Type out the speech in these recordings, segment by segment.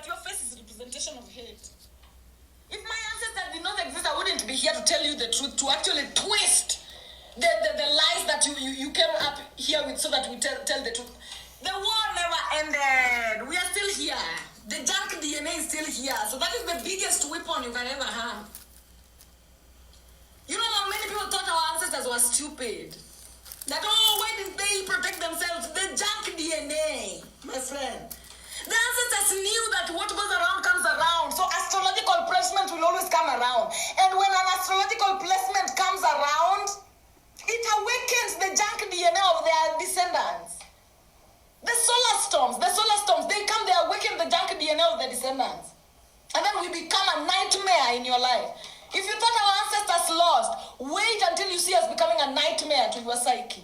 but your face is a representation of hate. If my ancestors did not exist, I wouldn't be here to tell you the truth, to actually twist the lies that you came up here with so that we tell the truth. The war never ended. We are still here. The junk DNA is still here. So that is the biggest weapon you can ever have. You know how many people thought our ancestors were stupid? That, why didn't they protect themselves? The junk DNA, my friend. The ancestors knew that what goes around comes around. So astrological placement will always come around. And when an astrological placement comes around, it awakens the junk DNA of their descendants. The solar storms, they come, they awaken the junk DNA of the descendants. And then we become a nightmare in your life. If you thought our ancestors lost, wait until you see us becoming a nightmare to your psyche.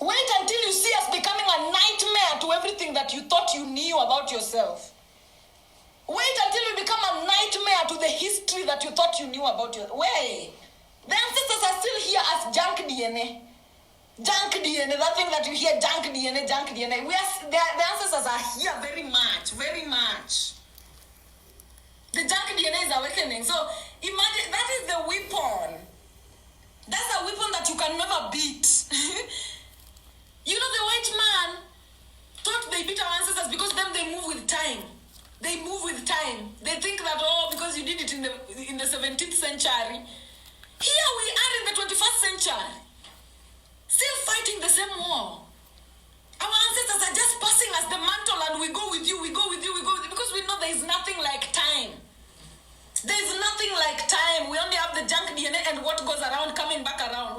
Wait until you see us becoming a nightmare to everything that you thought you knew about yourself. Wait until we become a nightmare to the history that you thought you knew about yourself. Wait. The ancestors are still here as junk DNA. Junk DNA, that thing that you hear, junk DNA. The ancestors are here very much. The junk DNA is awakening. So imagine, that is the weapon. That's a weapon that you can never beat. You know, the white man thought they beat our ancestors because then they move with time. They think that, because you did it in the 17th century. Here we are in the 21st century. Still fighting the same war. Our ancestors are just passing us the mantle and we go with you, because we know there is nothing like time. There is nothing like time. We only have the junk DNA and what goes around coming back around.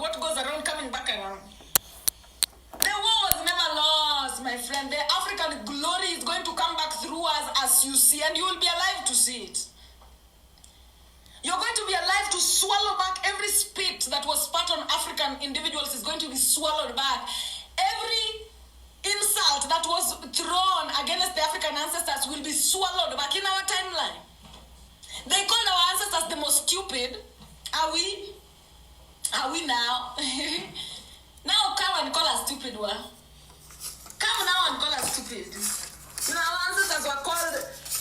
The war was never lost, my friend. The African glory is going to come back through us as you see, and you will be alive to see it. You're going to be alive to swallow back every spit that was spat on African individuals is going to be swallowed back. Every insult that was thrown against the African ancestors will be swallowed back in our timeline. They called our ancestors the most stupid. Are we? Are we now? Now come and call us stupid, well. Come now and call us stupid. You know, our ancestors were called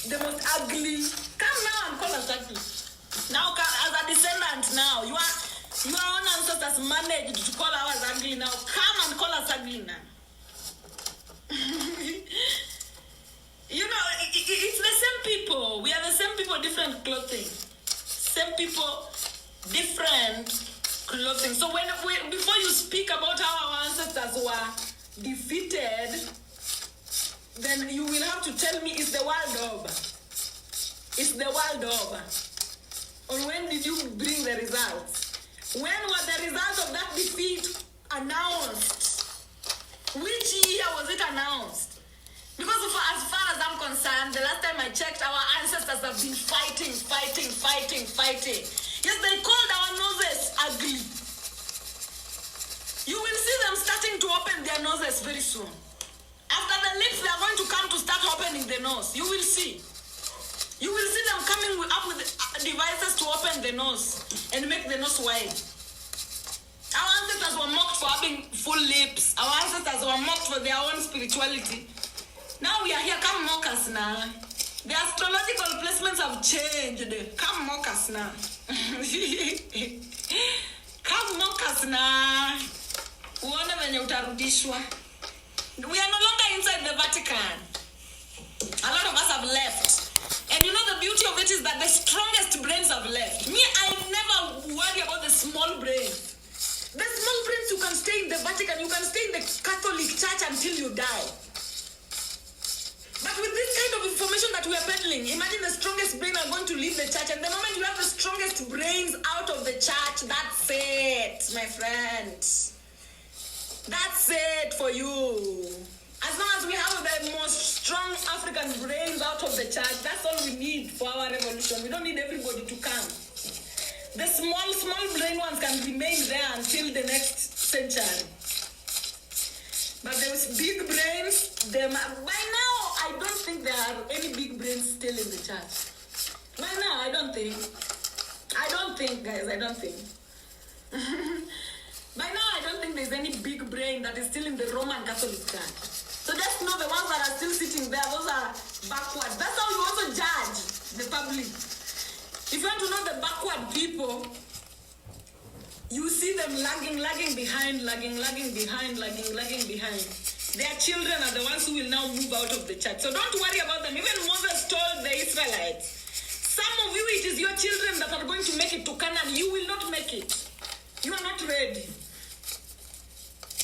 the most ugly. Come now and call us ugly. Now, as a descendant now, your own ancestors managed to call ours ugly now. Come and call us ugly now. You know, it's the same people. We are the same people, different clothing. Same people, different clothing. So before you speak about how our ancestors were defeated, then you will have to tell me, is the world over? Is the world over? Or when did you bring the results? When was the result of that defeat announced? Which year was it announced? Because as far as I'm concerned, the last time I checked, our ancestors have been fighting. Yes, they called our noses ugly. You will see them starting to open their noses very soon. After the lips, they are going to come to start opening the nose. You will see. You will see them coming up with devices to open the nose and make the nose wide. Our ancestors were mocked for having full lips. Our ancestors were mocked for their own spirituality. Now we are here. Come mock us now. The astrological placements have changed. Come mock us now. Come mock us now. Uone venye utarudishwa. We are no longer inside the Vatican. A lot of us have left. And you know the beauty of it is that the strongest brains have left. Me, I never worry about the small brains. The small brains, you can stay in the Vatican, you can stay in the Catholic Church until you die. But with this kind of information that we are peddling, imagine the strongest brain are going to leave the church, and the moment you have the strongest brains out of the church, that's it, my friend. That's it for you. As long as we have the most strong African brains out of the church, that's all we need for our revolution. We don't need everybody to come. The small brain ones can remain there until the next century. But those big brains, by now, I don't think there are any big brains still in the church. By now, I don't think, guys, I don't think. By now, I don't think there's any big brain that is still in the Roman Catholic Church. So just know the ones that are still sitting there, those are backward. That's how you also judge the public. If you want to know the backward people, you see them lagging behind. Their children are the ones who will now move out of the church. So don't worry about them. Even Moses told the Israelites, some of you, it is your children that are going to make it to Canaan. You will not make it. You are not ready.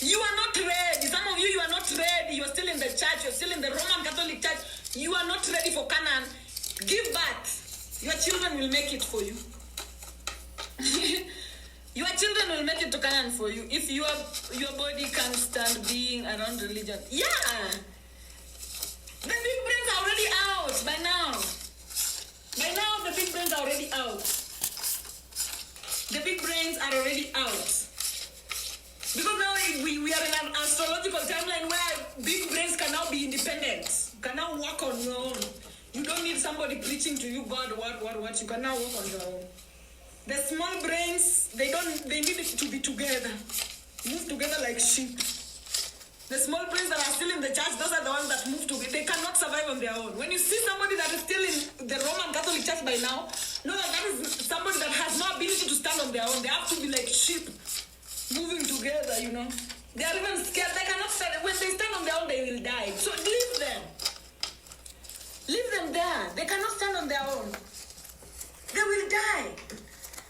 You are not ready. Some of you are not ready. You are still in the church. You're still in the Roman Catholic Church. You are not ready for Canaan. Give birth. Your children will make it for you. Your children will make it to Canaan for you if your body can't stand being around religion. Yeah. The big brains are already out by now. By now, the big brains are already out. The big brains are already out. Because now we are in an astrological timeline where big brains can now be independent. You can now work on your own. You don't need somebody preaching to you, God, what. You can now work on your own. The small brains, they need it to be together. Move together like sheep. The small brains that are still in the church, those are the ones that move together. They cannot survive on their own. When you see somebody that is still in the Roman Catholic Church by now, know that is somebody that has no ability to stand on their own. They have to be like sheep, moving together, you know. They are even scared. They cannot stand. When they stand on their own, they will die. So leave them. Leave them there. They cannot stand on their own. They will die.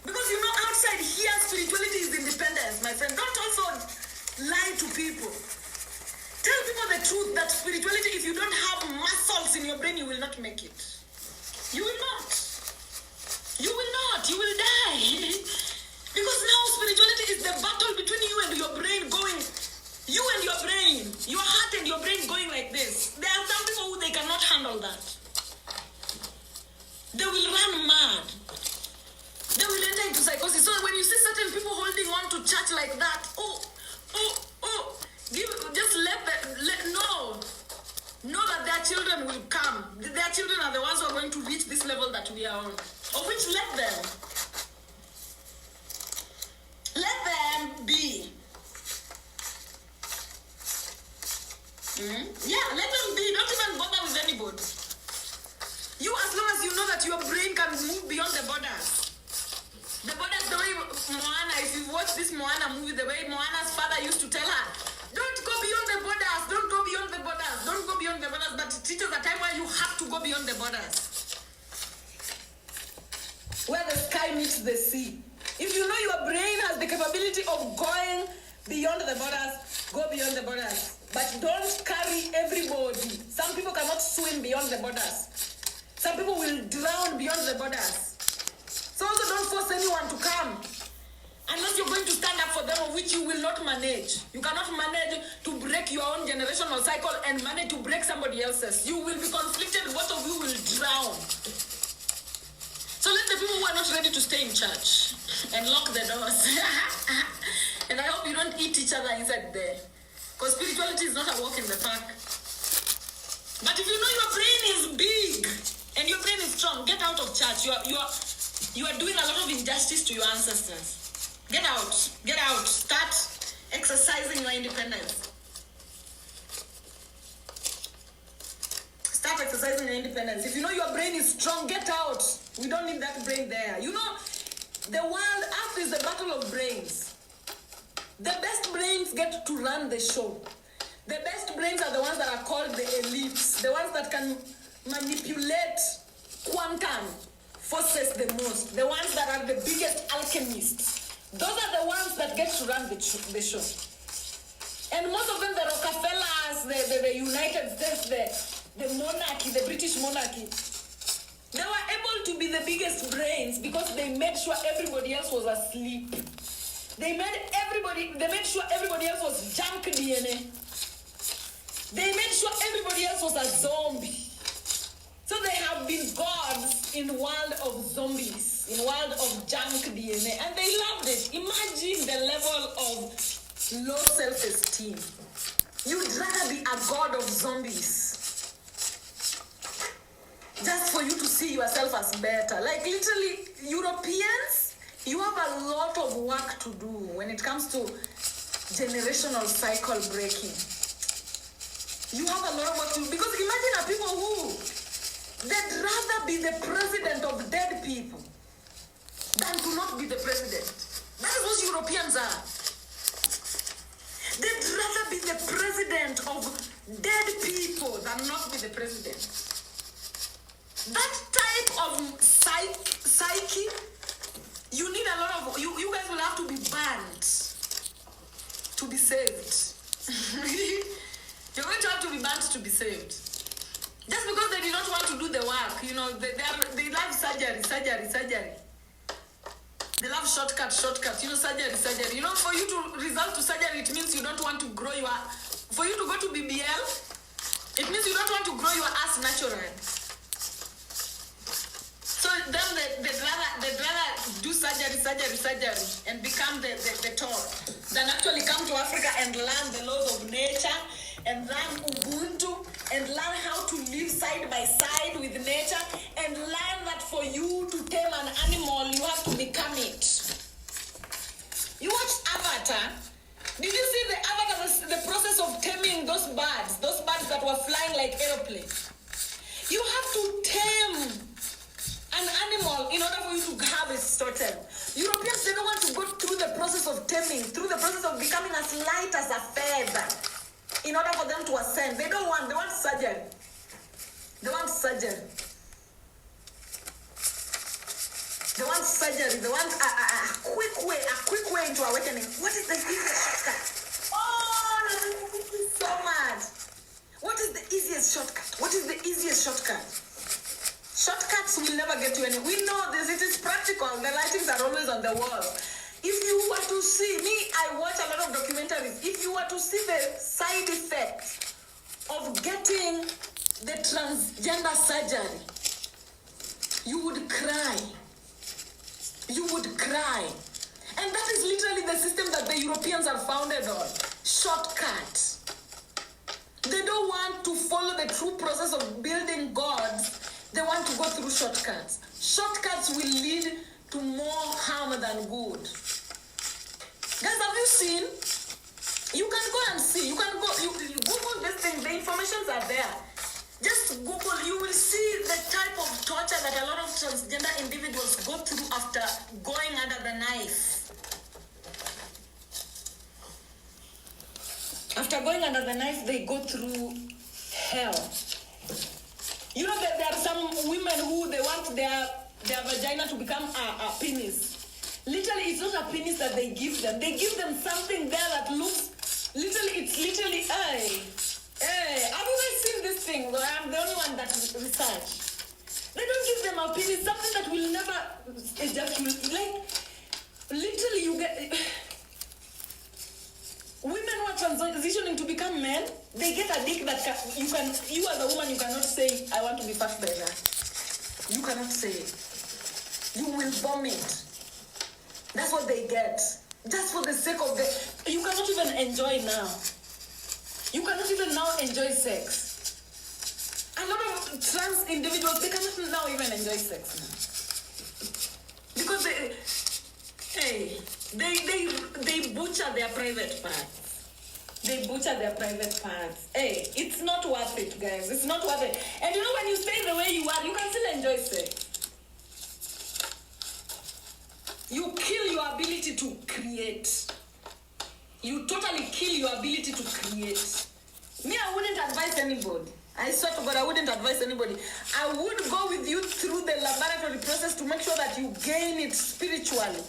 Because you know, outside here, spirituality is independence, my friend. Don't also lie to people. Tell people the truth that spirituality, if you don't have muscles in your brain, you will not make it. You will not. You will not. You will die. Because now spirituality is the battle between you and your brain going, you and your brain, your heart and your brain going like this. There are some people who they cannot handle that. They will run mad. They will enter into psychosis. So when you see certain people holding on to church like that, know that their children will come. Their children are the ones who are going to reach this level that we are on. Of which let them. Let them be. Yeah, let them be. Don't even bother with anybody. You, as long as you know that your brain can move beyond the borders. The borders, the way Moana, if you watch this Moana movie, the way Moana's father used to tell her, don't go beyond the borders, don't go beyond the borders, don't go beyond the borders, but it teaches a time where you have to go beyond the borders. Where the sky meets the sea. If you know your brain has the capability of going beyond the borders, go beyond the borders. But don't carry everybody. Some people cannot swim beyond the borders. Some people will drown beyond the borders. So also don't force anyone to come. Unless you're going to stand up for them, of which you will not manage. You cannot manage to break your own generational cycle and manage to break somebody else's. You will be conflicted. Both of you will drown. So let the people who are not ready to stay in church and lock the doors. And I hope you don't eat each other inside there. Because spirituality is not a walk in the park. But if you know your brain is big and your brain is strong, get out of church. You are doing a lot of injustice to your ancestors. Get out. Get out. Start exercising your independence. Start exercising your independence. If you know your brain is strong, get out. We don't need that brain there. You know, the world, Earth is a battle of brains. The best brains get to run the show. The best brains are the ones that are called the elites. The ones that can manipulate quantum forces the most. The ones that are the biggest alchemists. Those are the ones that get to run the show. And most of them, the Rockefellers, the United States, the monarchy, the British monarchy, they were able to be the biggest brains because they made sure everybody else was asleep. They made sure everybody else was junk DNA. They made sure everybody else was a zombie. So they have been gods in world of zombies, in world of junk DNA, and they loved it. Imagine the level of low self-esteem. You'd rather be a god of zombies just for you to see yourself as better. Like literally, Europeans, you have a lot of work to do when it comes to generational cycle breaking. You have a lot of work to do because imagine a people who people than to not be the president. That is what Europeans are. They'd rather be the president of dead people than not be the president. That type of psyche, you need a lot of, you guys will have to be banned to be saved. You're going to have to be banned to be saved. Just because they did not want to do the work, you know, they love surgery. They love shortcut, you know, surgery. You know, for you to result to surgery, it means you don't want to grow your, for you to go to BBL, it means you don't want to grow your ass naturally. So then they'd rather do surgery and become the top than actually come to Africa and learn the laws of nature and learn Ubuntu and learn how to live side by side with nature and learn that for you to tame an animal, you have to become it. You watched Avatar. Did you see the Avatar, the process of taming those birds that were flying like aeroplanes? You have to tame an animal in order for you to have a totem. Europeans, they don't want to go through the process of taming, through the process of becoming as light as a feather in order for them to ascend. They want surgery. They want surgery. They want surgery. They want a quick way into awakening. What is the easiest shortcut? Oh, thank you so much. What is the easiest shortcut? What is the easiest shortcut? Shortcuts will never get you anywhere. We know this. It is practical. The writings are always on the wall. If you were to see, I watch a lot of documentaries. If you were to see the side effects of getting the transgender surgery, you would cry. You would cry. And that is literally the system that the Europeans are founded on. Shortcut. They don't want to follow the true process of building gods. They want to go through shortcuts. Shortcuts will lead to more harm than good. Guys, have you seen? You can go and see. You can go, you Google this thing. The informations are there. Just Google. You will see the type of torture that a lot of transgender individuals go through after going under the knife. After going under the knife, they go through hell. You know that there are some women who they want their vagina to become a penis. Literally, it's not a penis that they give them. They give them something there that looks, it's literally, have you guys seen this thing? Well, I'm the only one that research. They don't give them a penis, something that will never ejaculate. Like, literally, you get... Women who are transitioning to become men, they get a dick that you as a woman, you cannot say, I want to be fucked by that. You cannot say it. You will vomit. That's what they get. Just for the sake of the... You cannot even enjoy now. You cannot even now enjoy sex. A lot of trans individuals, they cannot now even enjoy sex now. Because they butcher their private parts. They butcher their private parts. It's not worth it, guys. It's not worth it. And you know, when you stay the way you are, you can still enjoy sex. You kill your ability to create. You totally kill your ability to create. Me, I wouldn't advise anybody. I swear to God, I wouldn't advise anybody. I would go with you through the laboratory process to make sure that you gain it spiritually.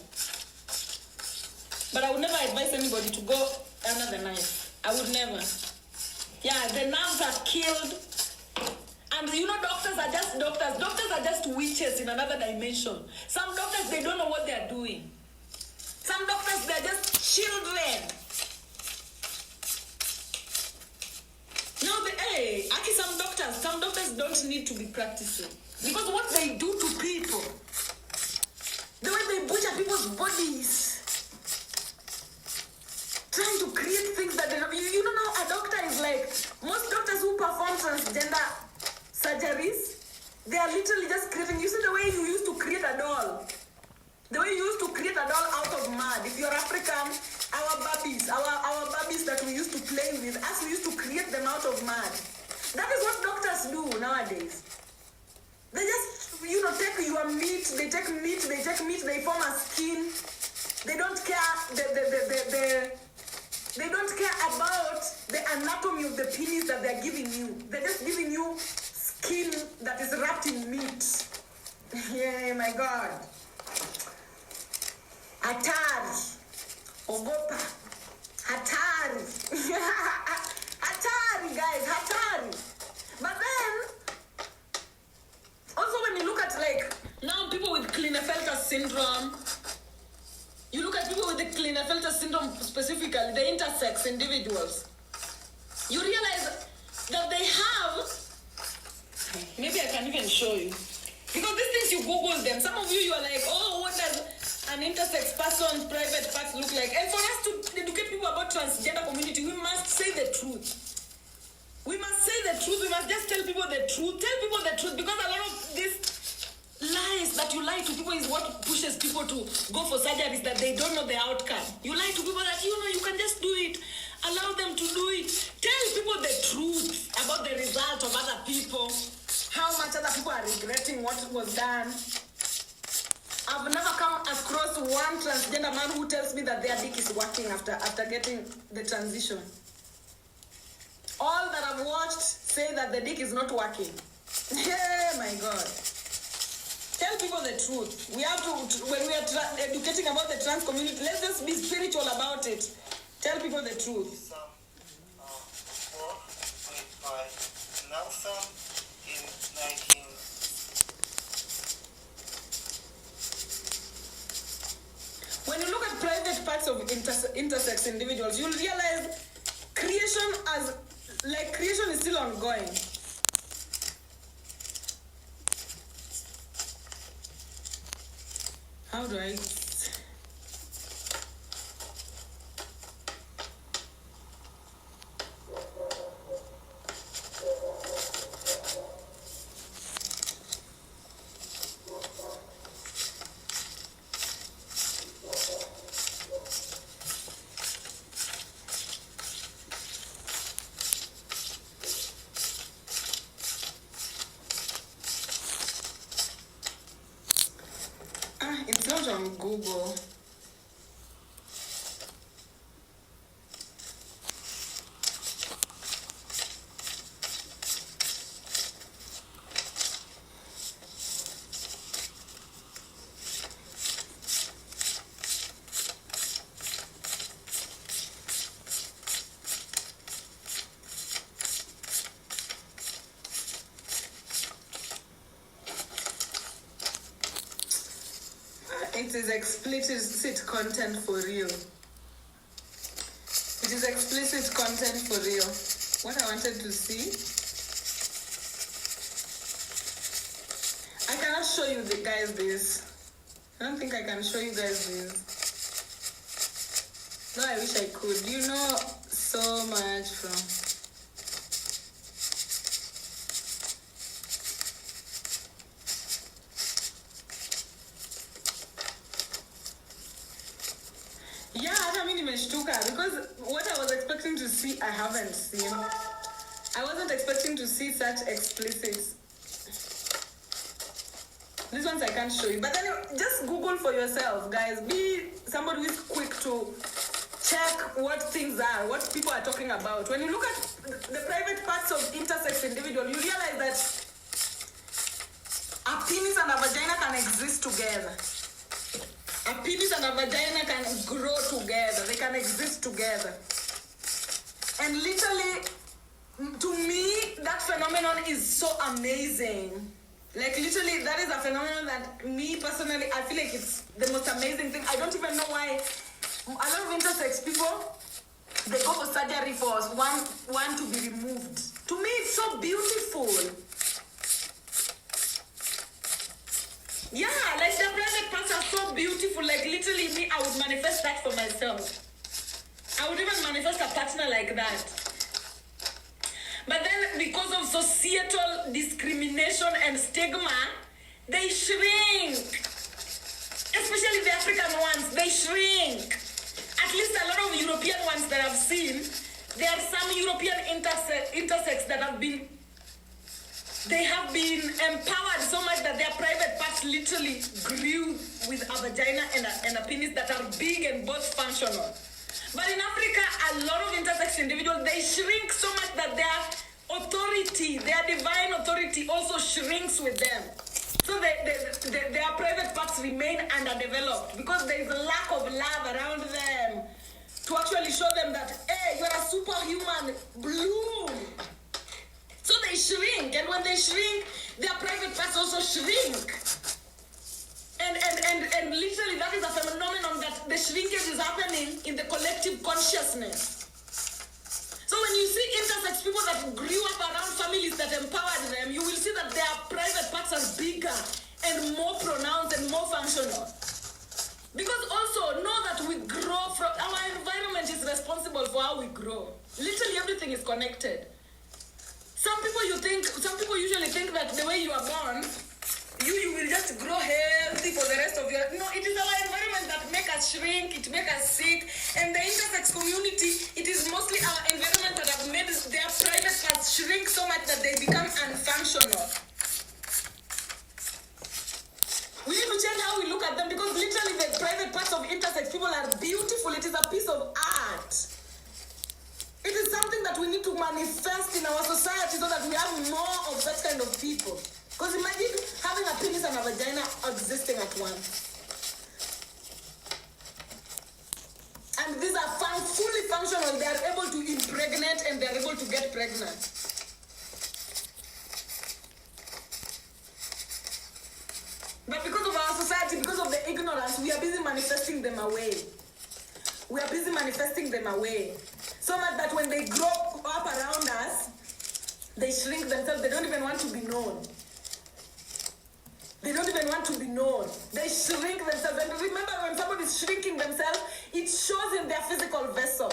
But I would never advise anybody to go under the knife. I would never. Yeah, the nerves are killed. And you know, doctors are just doctors. Doctors are just witches in another dimension. Some doctors, they don't know what they are doing. Some doctors, they're just children. No, some doctors don't need to be practicing. Because what they do to people, the way they butcher people's bodies, trying to create things that they don't... You don't know, a doctor is like... Most doctors who perform transgender surgeries, they are literally just creating... You see the way you used to create a doll? The way you used to create a doll out of mud. If you're African, our babies that we used to play with, us, we used to create them out of mud. That is what doctors do nowadays. They just, take your meat, they take meat, they form a skin. They don't care they don't care about the anatomy of the penis that they're giving you. They're just giving you skin that is wrapped in meat. Yeah, my God. Hatari. Ogopa. Hatari. Hatari, guys. Hatari. But then, also when you look at like, now people with Klinefelter syndrome, you look at people with the Klinefelter syndrome specifically, the intersex individuals, you realize that they have, maybe I can even show you, because these things you Google them, some of you are like, oh, what does an intersex person's private parts look like? And for us to educate people about transgender community, we must say the truth. We must say the truth. We must just tell people the truth. Tell people the truth, because a lot of these lies that you lie to people is what pushes people to go for surgeries that they don't know the outcome. You lie to people that, you can just do it. Allow them to do it. Tell people the truth about the result of other people. How much other people are regretting what was done. I've never come across one transgender man who tells me that their dick is working after getting the transition. All that I've watched say that the dick is not working. Yeah, my God. Tell people the truth. We have to, when we are educating about the trans community, let's just be spiritual about it. Tell people the truth. Some work by Nelson in 19. When you look at private parts of intersex individuals, you'll realize creation is still ongoing. How do I? It's not on Google. It is explicit content for real. It is explicit content for real. What I wanted to see. I cannot show you guys this. I don't think I can show you guys this. No, I wish I could. You know so much from... Yeah, I mean, because what I was expecting to see, I haven't seen. I wasn't expecting to see such explicit. These ones I can't show you. But then just Google for yourself, guys. Be somebody who is quick to check what things are, what people are talking about. When you look at the private parts of intersex individual, you realize that a penis and a vagina can exist together. A penis and a vagina can grow together. They can exist together. And literally, to me, that phenomenon is so amazing. Like, literally, that is a phenomenon that me, personally, I feel like it's the most amazing thing. I don't even know why a lot of intersex people, they go for surgery for one to be removed. To me, it's so beautiful. Yeah, like the private parts are so beautiful. Like literally me, I would manifest that for myself. I would even manifest a partner like that. But then because of societal discrimination and stigma, they shrink. Especially the African ones, they shrink. At least a lot of European ones that I've seen, there are some European intersex that have been They have been empowered so much that their private parts literally grew with a vagina and a penis that are big and both functional. But in Africa, a lot of intersex individuals, they shrink so much that their authority, their divine authority also shrinks with them. So their private parts remain underdeveloped because there is a lack of love around them to actually show them that, hey, you're a superhuman, bloom. So they shrink, and when they shrink, their private parts also shrink. And literally that is a phenomenon that the shrinkage is happening in the collective consciousness. So when you see intersex people that grew up around families that empowered them, you will see that their private parts are bigger and more pronounced and more functional. Because also know that we grow from, our environment is responsible for how we grow. Literally everything is connected. Some people usually think that the way you are born, you will just grow healthy for the rest of your... No, it is our environment that make us shrink, it make us sick. And the intersex community, it is mostly our environment that have made their private parts shrink so much that they become unfunctional. We need to change how we look at them because literally the private parts of intersex people are beautiful. It is a piece of art. It is something that we need to manifest in our society so that we have more of that kind of people. Because imagine having a penis and a vagina existing at once. And these are fully functional. They are able to impregnate and they are able to get pregnant. But because of our society, because of the ignorance, we are busy manifesting them away. We are busy manifesting them away. So much that when they grow up around us, they shrink themselves. They don't even want to be known. They don't even want to be known. They shrink themselves. And remember, when somebody is shrinking themselves, it shows in their physical vessel.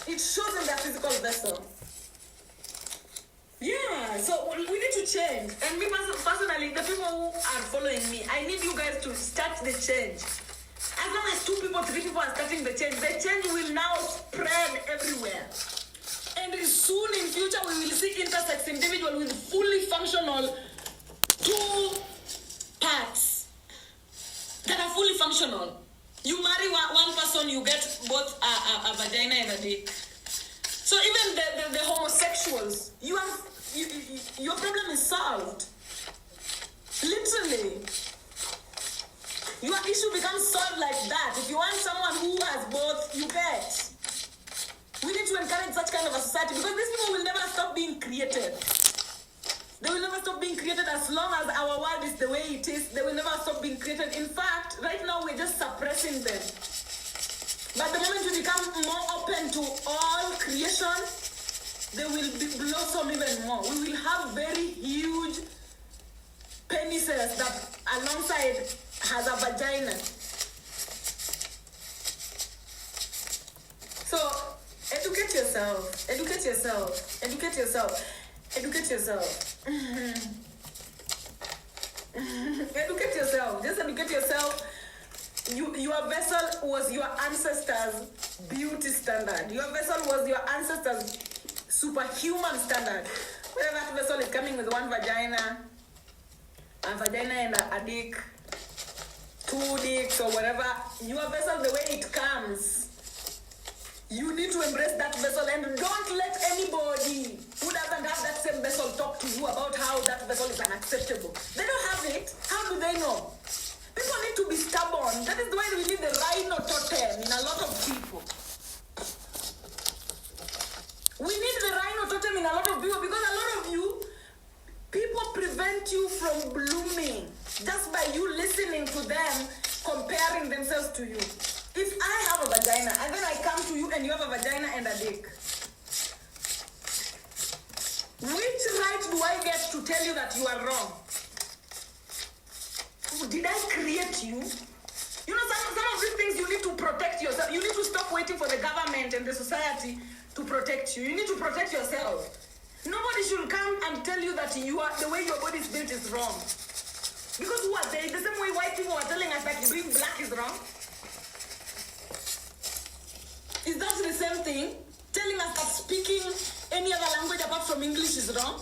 It shows in their physical vessel. Yeah, so we need to change. And me personally, the people who are following me, I need you guys to start the change. As long as 2 people, 3 people are starting the change will now spread everywhere. And soon in future, we will see intersex individuals with fully functional 2 parts that are fully functional. You marry one person, you get both a vagina and a dick. So even the homosexuals, your problem is solved. Literally. Your issue becomes solved like that. If you want someone who has both, you get. We need to encourage such kind of a society because these people will never stop being created. They will never stop being created as long as our world is the way it is. They will never stop being created. In fact, right now we're just suppressing them. But the moment we become more open to all creation, they will blossom even more. We will have very huge penises that alongside has a vagina. So, educate yourself. Educate yourself. Educate yourself. Educate yourself. Educate yourself. Just educate yourself. Your vessel was your ancestors' beauty standard. Your vessel was your ancestors' superhuman standard. Whether that vessel is coming with one vagina, a vagina and a dick, 2 dicks or whatever, your vessel, the way it comes, you need to embrace that vessel and don't let anybody who doesn't have that same vessel talk to you about how that vessel is unacceptable. They don't have it. How do they know? People need to be stubborn. That is why we need the rhino totem in a lot of people. We need the rhino totem in a lot of people because a lot of you, people prevent you from blooming just by you listening to them, comparing themselves to you. If I have a vagina and then I come to you and you have a vagina and a dick, which right do I get to tell you that you are wrong? Did I create you? You know, some of these things you need to protect yourself. You need to stop waiting for the government and the society to protect you. You need to protect yourself. Nobody should come and tell you that the way your body is built is wrong. Because what? The same way white people are telling us that being black is wrong. Is that the same thing? Telling us that speaking any other language apart from English is wrong?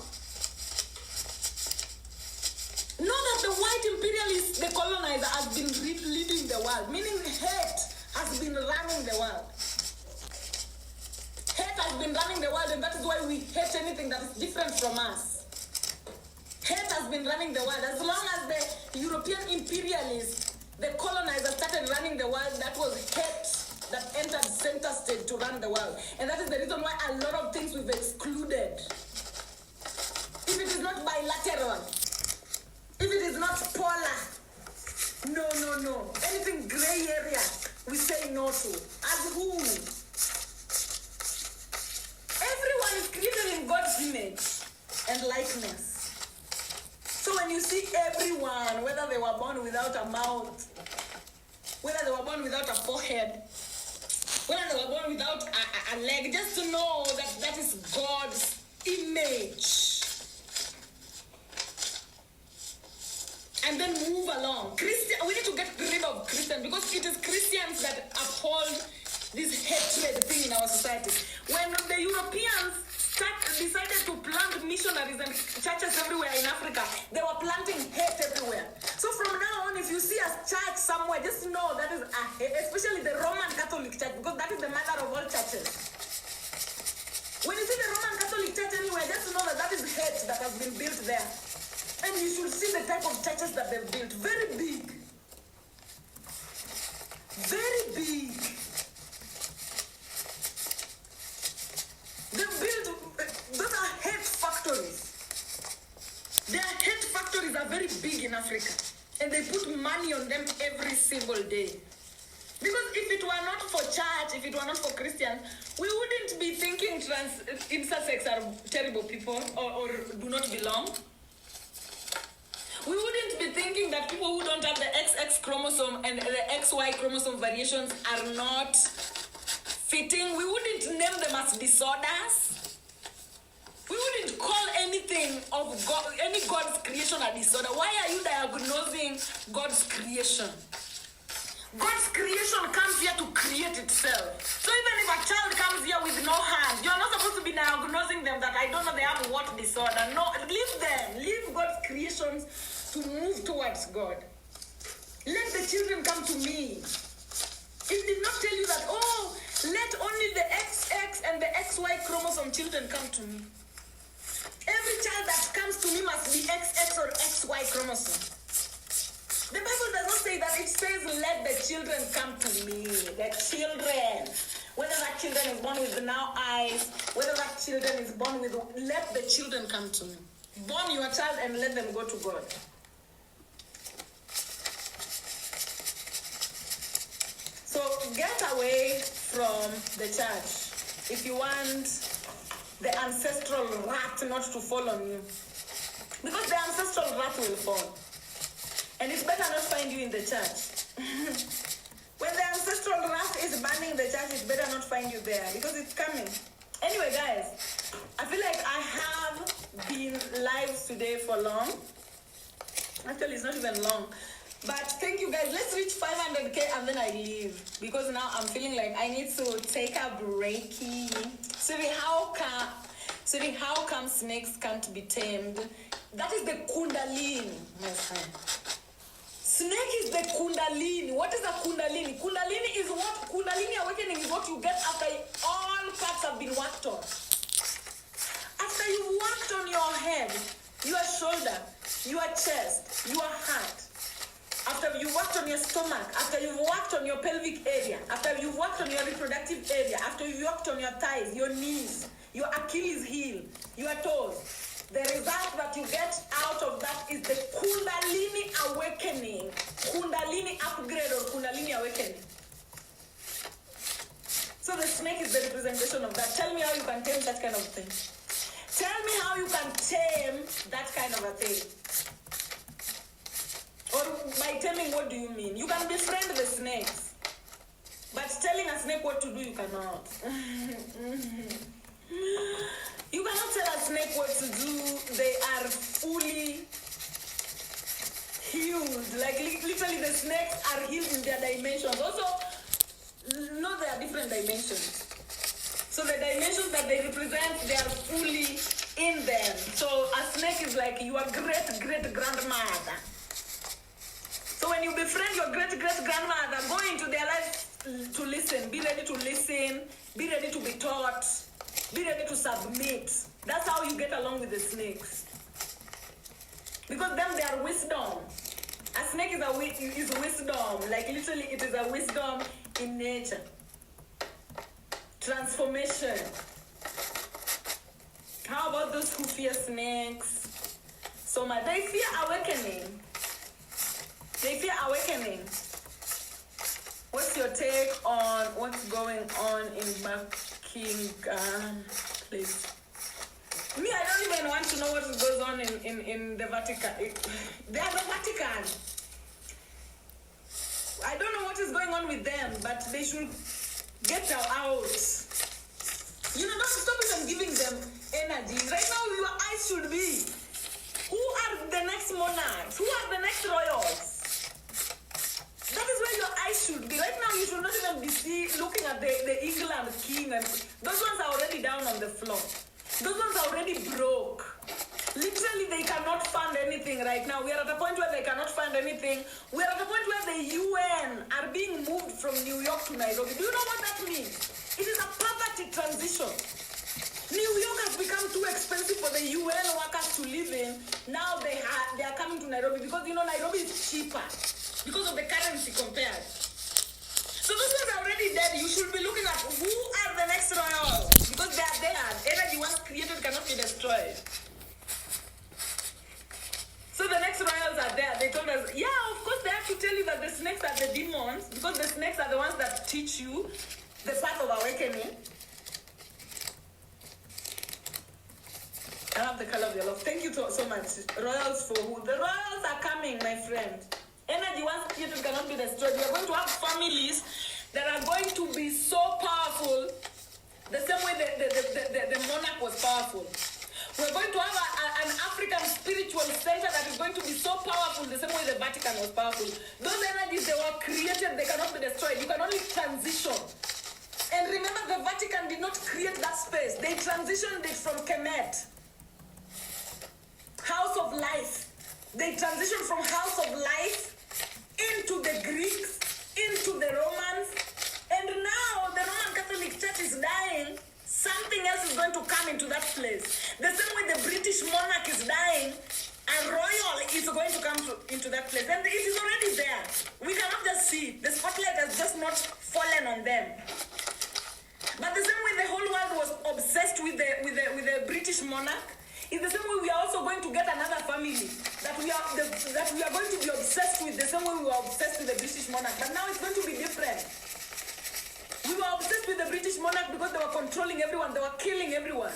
white imperialist, the colonizer, has been leading the world, meaning hate has been running the world. Hate has been running the world, and that is why we hate anything that is different from us. Hate has been running the world. As long as the European imperialists, the colonizers started running the world, that was hate that entered center stage to run the world. And that is the reason why a lot of things we've excluded. If it is not bilateral, if it is not polar, no. Anything gray area, we say no to. As who? Everyone is created in God's image and likeness. So when you see everyone, whether they were born without a mouth, whether they were born without a forehead, whether they were born without a leg, just to know that that is God's image. And then move along. We need to get rid of Christians, because it is Christians that uphold this hatred thing in our society. When the Europeans decided to plant missionaries and churches everywhere in Africa, they were planting hate everywhere. So from now on, if you see a church somewhere, just know that is a hate, especially the Roman Catholic Church, because that is the mother of all churches. When you see the Roman Catholic Church anywhere, just know that that is hate that has been built there. And you should see the type of churches that they've built. Very big. Very big. They've built, those are hate factories. Their hate factories are very big in Africa. And they put money on them every single day. Because if it were not for church, if it were not for Christians, we wouldn't be thinking intersex are terrible people or do not belong. We wouldn't be thinking that people who don't have the XX chromosome and the XY chromosome variations are not fitting. We wouldn't name them as disorders. We wouldn't call anything of God, any God's creation a disorder. Why are you diagnosing God's creation? God's creation comes here to create itself. So even if a child comes here with no hand, you're not supposed to be diagnosing them that I don't know they have what disorder. No, leave them. Leave God's creations to move towards God. Let the children come to me. It did not tell you that, oh, let only the XX and the XY chromosome children come to me. Every child that comes to me must be XX or XY chromosome. The Bible does not say that. It says, let the children come to me. The children. Whether that children is born with now eyes, whether that children is born with, let the children come to me. Born your child and let them go to God. So get away from the church if you want the ancestral rat not to fall on you. Because the ancestral rat will fall. And it's better not find you in the church. When the ancestral rat is banning the church, it's better not find you there because it's coming. Anyway, guys, I feel like I have been live today for long. Actually, it's not even long. But thank you, guys. Let's reach 500K and then I leave. Because now I'm feeling like I need to take a breaky. Swiri, how come snakes can't be tamed? That is the Kundalini, my friend. Snake is the Kundalini. What is a Kundalini? Kundalini is what? Kundalini awakening is what you get after all parts have been worked on. After you've worked on your head, your shoulder, your chest, your heart. After you've worked on your stomach, after you've worked on your pelvic area, after you've worked on your reproductive area, after you've worked on your thighs, your knees, your Achilles heel, your toes, the result that you get out of that is the Kundalini awakening, Kundalini upgrade or Kundalini awakening. So the snake is the representation of that. Tell me how you can tame that kind of thing. Tell me how you can tame that kind of a thing. Or by taming, what do you mean? You can befriend the snakes. But telling a snake what to do, you cannot. You cannot tell a snake what to do. They are fully healed. Like literally the snakes are healed in their dimensions. Also, no, there are different dimensions. So the dimensions that they represent, they are fully in them. So a snake is like your great-great-grandmother. So when you befriend your great-great-grandmother, go into their life to listen. Be ready to listen. Be ready to be taught. Be ready to submit. That's how you get along with the snakes. Because them, they are wisdom. A snake is wisdom. Like literally, it is a wisdom in nature. Transformation. How about those who fear snakes? So much. They fear awakening. They fear awakening. What's your take on what's going on in Buckingham, please? Me, I don't even want to know what goes on in the Vatican. They are the Vatican. I don't know what is going on with them, but they should get out. You know, don't stop even giving them energy. Right now, your eyes should be, who are the next monarchs? Who are the next royals? That is where your eyes should be. Right now, you should not even be looking at the England king. And those ones are already down on the floor. Those ones are already broke. Literally, they cannot fund anything right now. We are at a point where they cannot fund anything. We are at a point where the UN are being moved from New York to Nairobi. Do you know what that means? It is a poverty transition. New York has become too expensive for the UN workers to live in. Now they are coming to Nairobi because, you know, Nairobi is cheaper because of the currency compared. So those ones are already dead. You should be looking at who are the next royals because they are there. Energy once created cannot be destroyed. So the next royals are there. They told us, yeah, of course they have to tell you that the snakes are the demons because the snakes are the ones that teach you the path of awakening. I love the color of your love. Thank you so much. Royals for who? The royals are coming, my friend. Energy once created cannot be destroyed. We are going to have families that are going to be so powerful, the same way the monarch was powerful. We're going to have an African spiritual center that is going to be so powerful, the same way the Vatican was powerful. Those energies, they were created, they cannot be destroyed. You can only transition. And remember, the Vatican did not create that space. They transitioned it from Kemet, House of Life. They transitioned from House of Life into the Greeks, into the Romans, and now the Roman Catholic Church is dying. Something else is going to come into that place. The same way the British monarch is dying, a royal is going to come into that place. And it is already there. We cannot just see it. The spotlight has just not fallen on them. But the same way the whole world was obsessed with the British monarch, is the same way we are also going to get another family that we are going to be obsessed with, the same way we were obsessed with the British monarch. But now it's going to be different. We were obsessed with the British monarch because they were controlling everyone, they were killing everyone.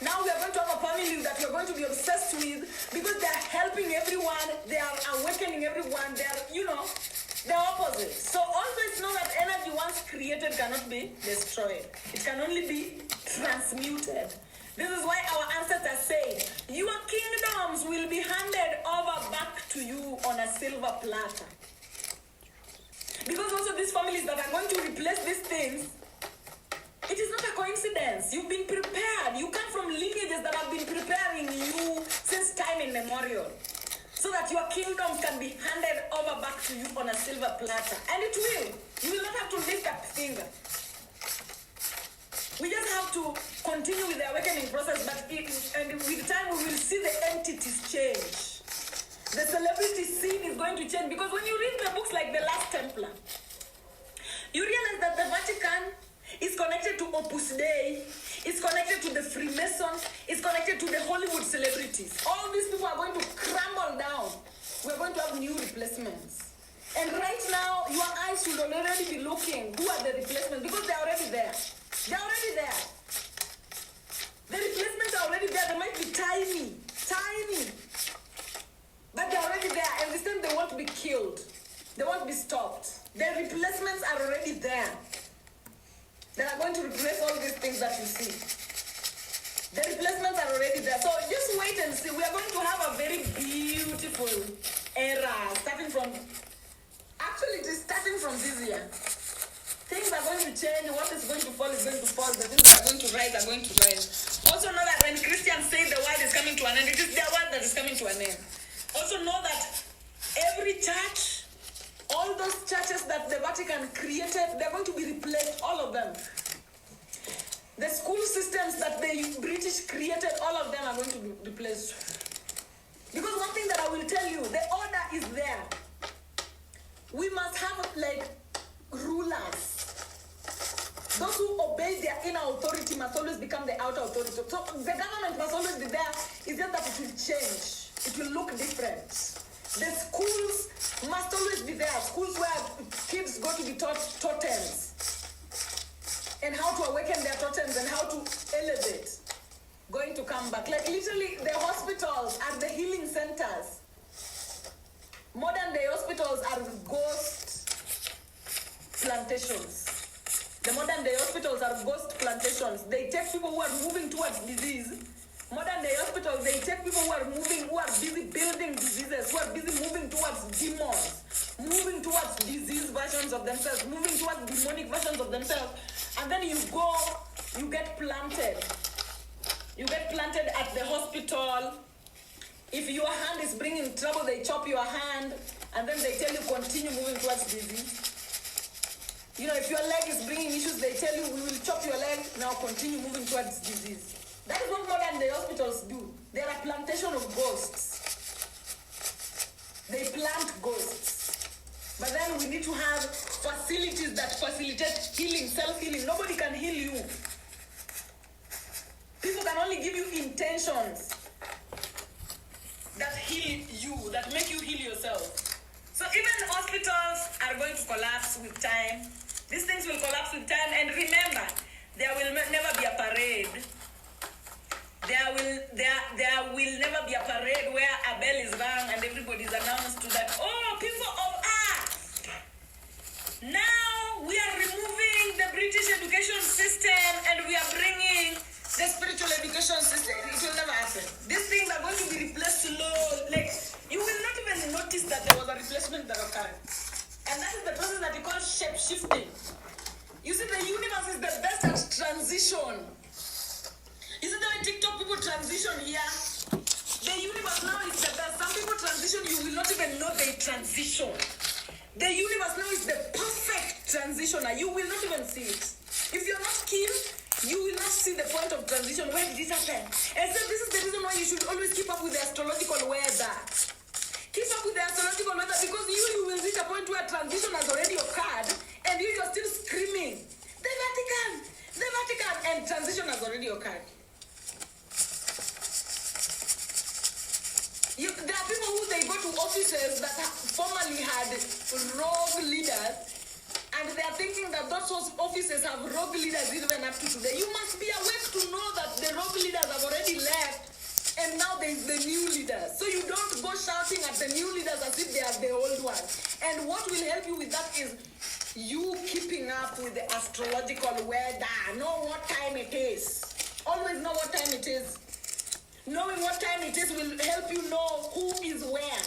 Now we are going to have a family that we are going to be obsessed with because they are helping everyone, they are awakening everyone, they are, you know, they're opposite. So always know that energy once created cannot be destroyed. It can only be transmuted. This is why our ancestors say, your kingdoms will be handed over back to you on a silver platter. Because also these families that are going to replace these things, it is not a coincidence. You've been prepared. You come from lineages that have been preparing you since time immemorial. So that your kingdoms can be handed over back to you on a silver platter. And it will. You will not have to lift a finger. We just have to continue with the awakening process, and with time we will see the entities change. The celebrity scene is going to change because when you read the books like The Last Templar, you realize that the Vatican is connected to Opus Dei, it's connected to the Freemasons, it's connected to the Hollywood celebrities. All these people are going to crumble down. We're going to have new replacements. And right now, your eyes should already be looking who are the replacements because they're already there. They're already there. The replacements are already there. They might be tiny, but they're already there. And this time they won't be killed. They won't be stopped. The replacements are already there. They are going to replace all these things that you see. The replacements are already there. So just wait and see. We are going to have a very beautiful era starting from, actually it is starting from this year. Things are going to change. What is going to fall is going to fall. The things that are going to rise are going to rise. Also know that when Christians say the world is coming to an end, it is their world that is coming to an end. Also know that Every church, all those churches that the Vatican created, they're going to be replaced, all of them. The school systems that the British created, all of them are going to be replaced. Because one thing that I will tell you, the order is there. We must have like rulers. Those who obey their inner authority must always become the outer authority. So the government must always be there. It's just that it will change. It will look different. The schools must always be there. Schools where kids go to be taught totems. And how to awaken their totems and how to elevate. Going to come back. Like literally the hospitals are the healing centers. Modern day hospitals are ghost plantations. The modern day hospitals are ghost plantations. They take people who are moving towards disease. Modern day hospitals, they take people who are moving, who are busy building diseases, who are busy moving towards demons, moving towards disease versions of themselves, moving towards demonic versions of themselves. And then you go, you get planted. You get planted at the hospital. If your hand is bringing trouble, they chop your hand. And then they tell you continue moving towards disease. You know, if your leg is bringing issues, they tell you we will chop your leg, now continue moving towards disease. That is what modern day hospitals do. They are a plantation of ghosts. They plant ghosts. But then we need to have facilities that facilitate healing, self-healing. Nobody can heal you. People can only give you intentions that heal you, that make you heal yourself. So even hospitals are going to collapse with time. These things will collapse with time. And remember, there will never be a parade. There will never be a parade where a bell is rung and everybody is announced to that, oh, people of Earth, now we are removing the British education system and we are bringing the spiritual education system. It will never happen. These things are going to be replaced slowly. Like, you will not even notice that there was a replacement that occurred. And that is the process that we call shape-shifting. You see, the universe is the best at transition. You see the way TikTok people transition here? The universe now is the best. Some people transition, you will not even know they transition. The universe now is the perfect transitioner. You will not even see it. If you're not keen, you will not see the point of transition. Where did it happen? And so this is the reason why you should always keep up with the astrological weather. Keep up with the astrological weather because you will reach a point where transition has already occurred and you're still screaming, the Vatican, and transition has already occurred. There are people who they go to offices that formerly had rogue leaders, and they are thinking that those offices have rogue leaders even up to today. You must be awake to know that the rogue leaders have already left, and now there is the new leaders. So you don't go shouting at the new leaders as if they are the old ones. And what will help you with that is you keeping up with the astrological weather. Know what time it is. Always know what time it is. Knowing what time it is will help you know who is where.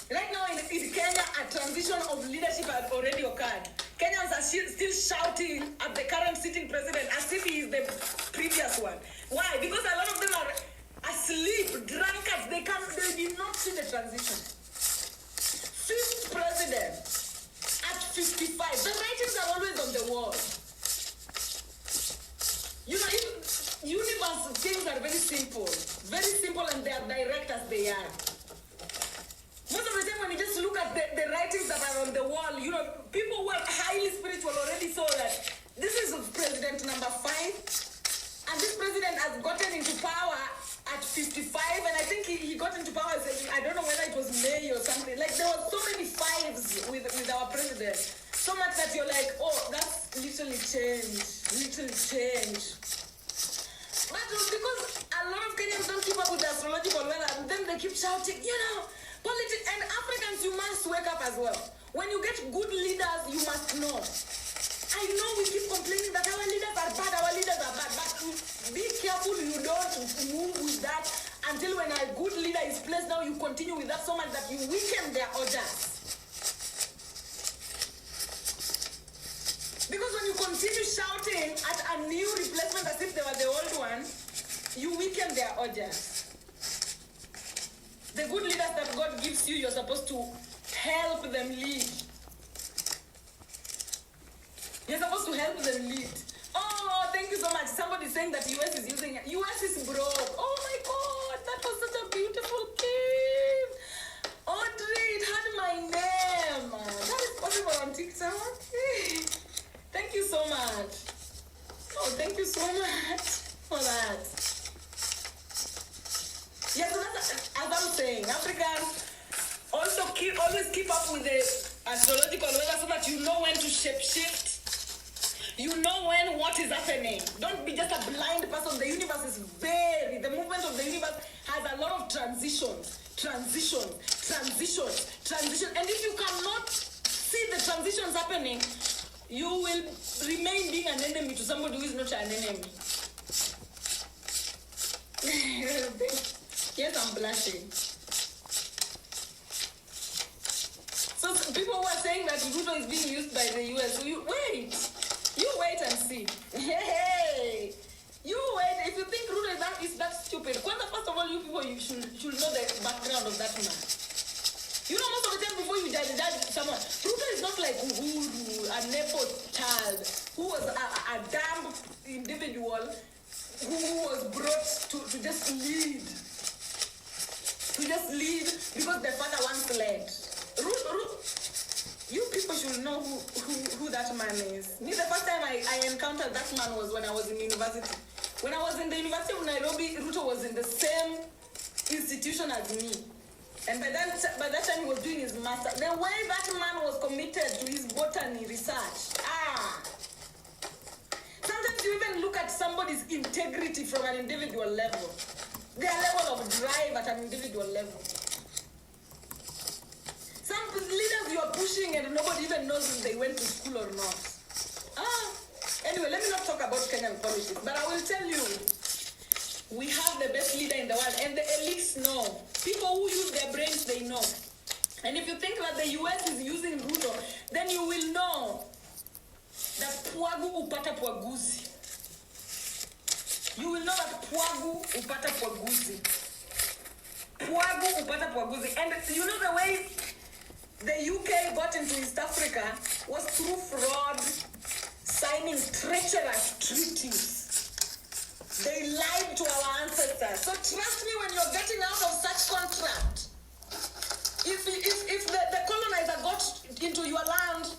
Right now in Kenya, a transition of leadership has already occurred. Kenyans are still shouting at the current sitting president as if he is the previous one. Why? Because a lot of them are asleep, drunkards. They did not see the transition. Fifth president at 55. The writings are always on the wall. You know, universe things are very simple, and they are direct as they are. Most of the time when you just look at the writings that are on the wall, you know, people who are highly spiritual already saw that this is president number 5, and this president has gotten into power at 55, and I think he got into power, I don't know whether it was May or something. Like, there were so many 5s with our president, so much that you're like, oh, that's little change. But because a lot of Kenyans don't keep up with the astrological weather, and then they keep shouting, you know, politics, and Africans, you must wake up as well. When you get good leaders, you must know. I know we keep complaining that our leaders are bad, but be careful you don't move with that until when a good leader is placed, now you continue with that so much that you weaken their orders. Because when you continue shouting at a new replacement as if they were the old one, you weaken their orders. The the good leaders that God gives you, you're supposed to help them lead. You're supposed to help them lead. Oh, thank you so much. Somebody's saying that US is using it. US is broke. Oh my God, that was such a beautiful gift. Audrey, it had my name. That is possible on TikTok. Thank you so much. Oh, thank you so much for that. Yes, so that's, as I'm saying, Africans also always keep up with the astrological weather so that you know when to shape shift. You know when what is happening. Don't be just a blind person. The universe is the movement of the universe has a lot of transitions. And if you cannot see the transitions happening, you will remain being an enemy to somebody who is not an enemy. Yes, I'm blushing. So people who are saying that Ruto is being used by the US, you wait and see. Hey, you wait. If you think Ruto is that stupid, first of all, you people should know the background of that man. You know, most of the time before you judge someone, Ruto is not like Uhuru, a Nepo child who was a dumb individual who was brought to just lead. To just lead because the father once led. You people should know who that man is. Me, the first time I encountered that man was when I was in university. When I was in the University of Nairobi, Ruto was in the same institution as me. And by that time he was doing his master. The way that man was committed to his botany research. Sometimes you even look at somebody's integrity from an individual level. Their level of drive at an individual level. Some leaders you are pushing and nobody even knows if they went to school or not. Anyway, let me not talk about Kenyan politics, but I will tell you, we have the best leader in the world, and the elites know. People who use their brains, they know. And if you think that the US is using Ruto, then you will know that Pwagu upata Pwaguzi. You will know that Pwagu upata Pwaguzi. Pwagu upata Pwaguzi. And you know the way the UK got into East Africa was through fraud, signing treacherous treaties. They lied to our ancestors. So trust me when you're getting out of such contract. If the colonizer got into your land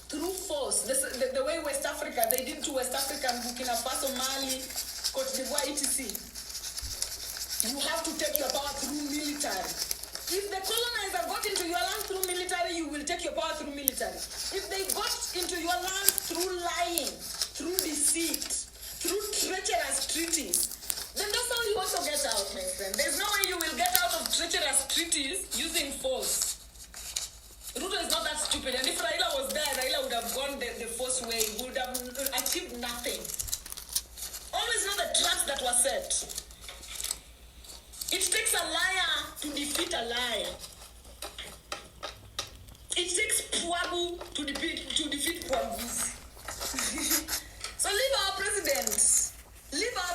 through force, the way West Africa, they did to West Africa and Burkina Faso, Mali, Cote d'Ivoire, etc. You have to take your power through military. If the colonizer got into your land through military, you will take your power through military. If they got into your land through lying, through deceit, through treacherous treaties, then that's how you also get out, my friend. There's no way you will get out of treacherous treaties using force. Ruto is not that stupid. And if Raila was there, Raila would have gone the force way. He would have achieved nothing. Always know the traps that were set. It takes a liar to defeat a liar. It takes Pwagu to defeat Pwagus. So leave our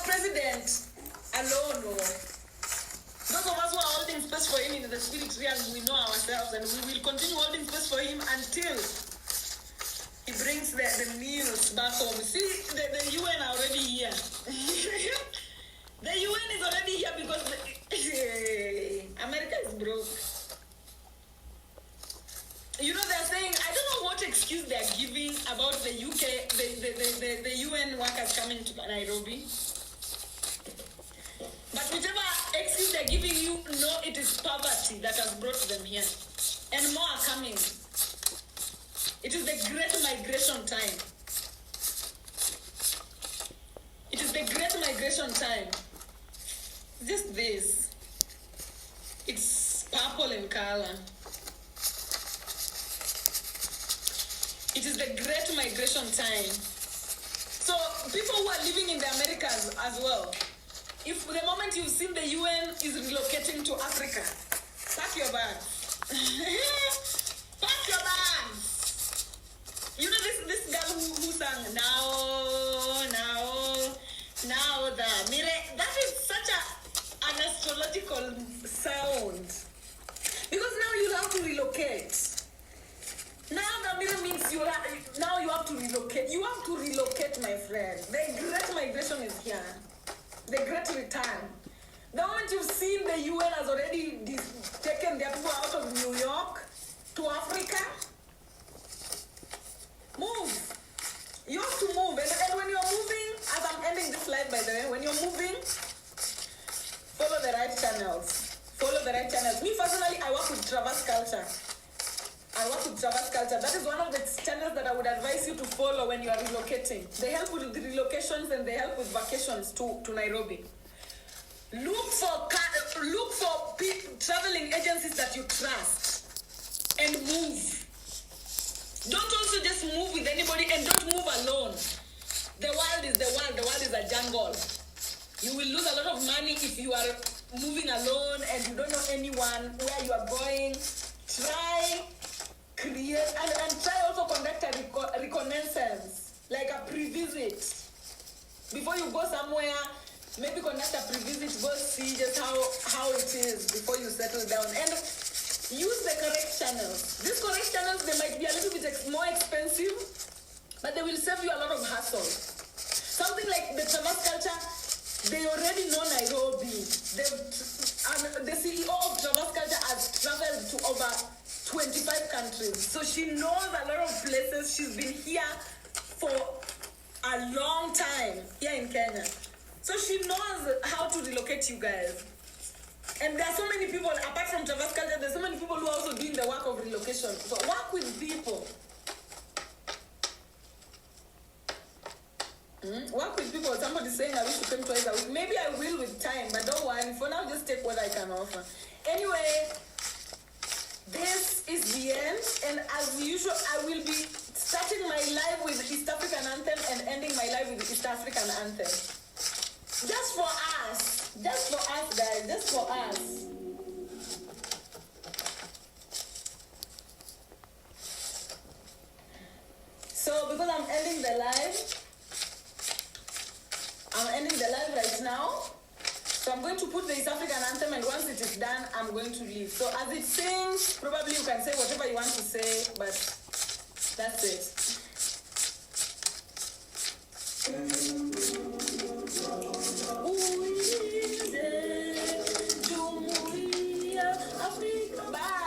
president alone. Those of us who are holding space for him in the spirit realm, we know ourselves, and we will continue holding space for him until he brings the meals back home. See, the UN are already here. The UN is already here because America is broke. You know, they're saying, I don't know what excuse they're giving about the UK, the UN workers coming to Nairobi. But whichever excuse they're giving, you know it is poverty that has brought them here. And more are coming. It is the great migration time. It is the great migration time. Just this. It's purple in color. It is the great migration time. So people who are living in the Americas as well, if the moment you've seen the UN is relocating to Africa, pack your bags. Pack your bags. You know this girl who sang now the mire. That is such an astrological sound. Because now you'll have to relocate. Now Namira means you have to relocate. You have to relocate, my friend. The great migration is here. The great return. The moment you've seen the UN has already taken their people out of New York to Africa, move. You have to move. And when you're moving, as I'm ending this live by the way, when you're moving, follow the right channels. Follow the right channels. Me personally, I work with Traverse Culture. That is one of the channels that I would advise you to follow when you are relocating. They help with the relocations and they help with vacations to Nairobi. Look for traveling agencies that you trust and move. Don't also just move with anybody and don't move alone. The world is the world. The world is a jungle. You will lose a lot of money if you are moving alone and you don't know anyone where you are going. Try create and try also conduct a reconnaissance, like a pre-visit. Before you go somewhere, maybe conduct a pre-visit, go see just how it is before you settle down. And use the correct channels. These correct channels, they might be a little bit more expensive, but they will save you a lot of hassle. Something like the Traverse Culture, they already know Nairobi. The CEO of Traverse Culture has traveled to over 25 countries. So she knows a lot of places. She's been here for a long time, here in Kenya. So she knows how to relocate you guys. And there are so many people, apart from Traverse Culture, there's so many people who are also doing the work of relocation. So work with people. Work with people. Somebody's saying I wish you came twice a week. Maybe I will with time, but don't worry. For now, just take what I can offer. Anyway, this is the end. And as usual, I will be starting my live with East African Anthem and ending my live with East African Anthem. Just for us. Just for us, guys. Just for us. So, because I'm ending the live right now. So I'm going to put the East African Anthem, and once it is done, I'm going to leave. So as it sings, probably you can say whatever you want to say, but that's it. Bye.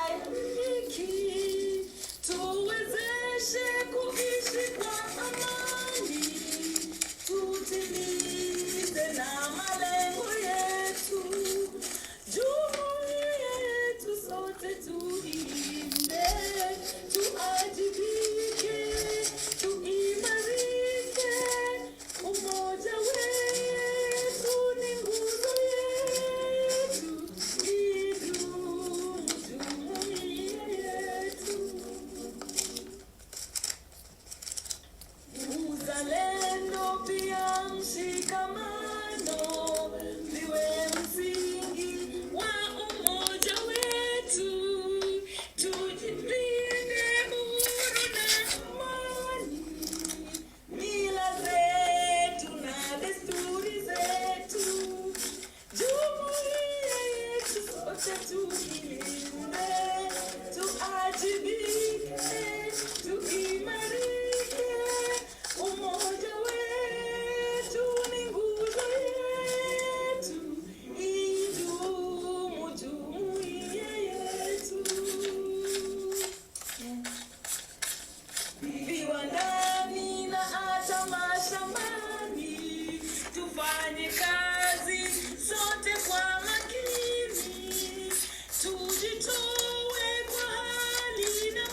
Tujitoe kwa hali na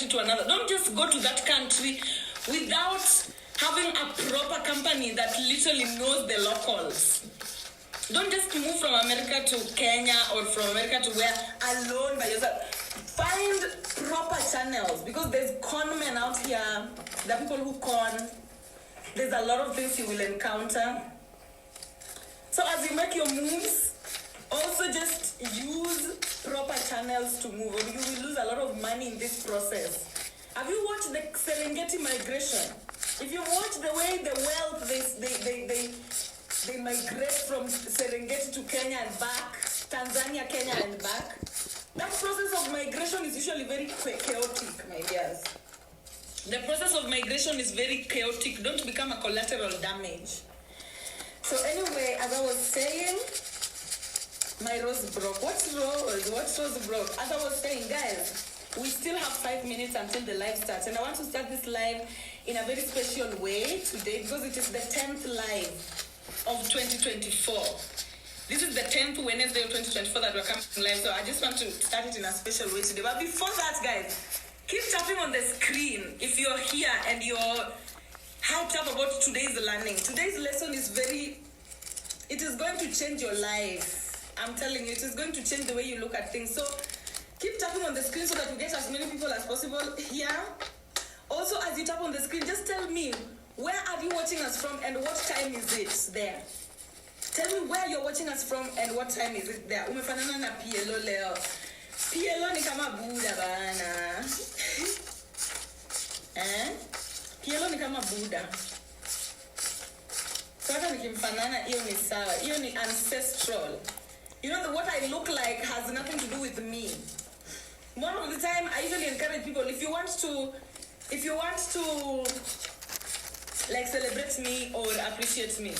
country to another. Don't just go to that country without having a proper company that literally knows the locals. Don't just move from America to Kenya or from America to where alone by yourself. Find proper channels, because there's con men out here. There are people who con. There's a lot of things you will encounter. So as you make your moves, also just use proper channels to move, or you will lose a lot of money in this process. Have you watched the Serengeti migration? If you watch the way the wealth, they migrate from Serengeti to Kenya and back, Tanzania, Kenya and back, that process of migration is usually very chaotic, my dears. The process of migration is very chaotic. Don't become a collateral damage. So anyway, as I was saying, my rose broke. What's rose broke? As I was saying, guys, we still have 5 minutes until the live starts. And I want to start this live in a very special way today, because it is the 10th live of 2024. This is the 10th Wednesday of 2024 that we're coming live. So I just want to start it in a special way today. But before that, guys, keep tapping on the screen if you're here and you're hyped up about today's learning. Today's lesson is it is going to change your life. I'm telling you, it is going to change the way you look at things. So keep tapping on the screen so that we get as many people as possible here. Also, as you tap on the screen, just tell me, where are you watching us from and what time is it there? Tell me where you're watching us from and what time is it there. Umefanana na PLO leo. PLO ni kama Buddha bana. PLO ni kama Buddha. So hata nikimfanana, hiyo ni sawa. Hiyo ni ancestral. You know, what I look like has nothing to do with me. One of the time, I usually encourage people, if you want to like celebrate me or appreciate me,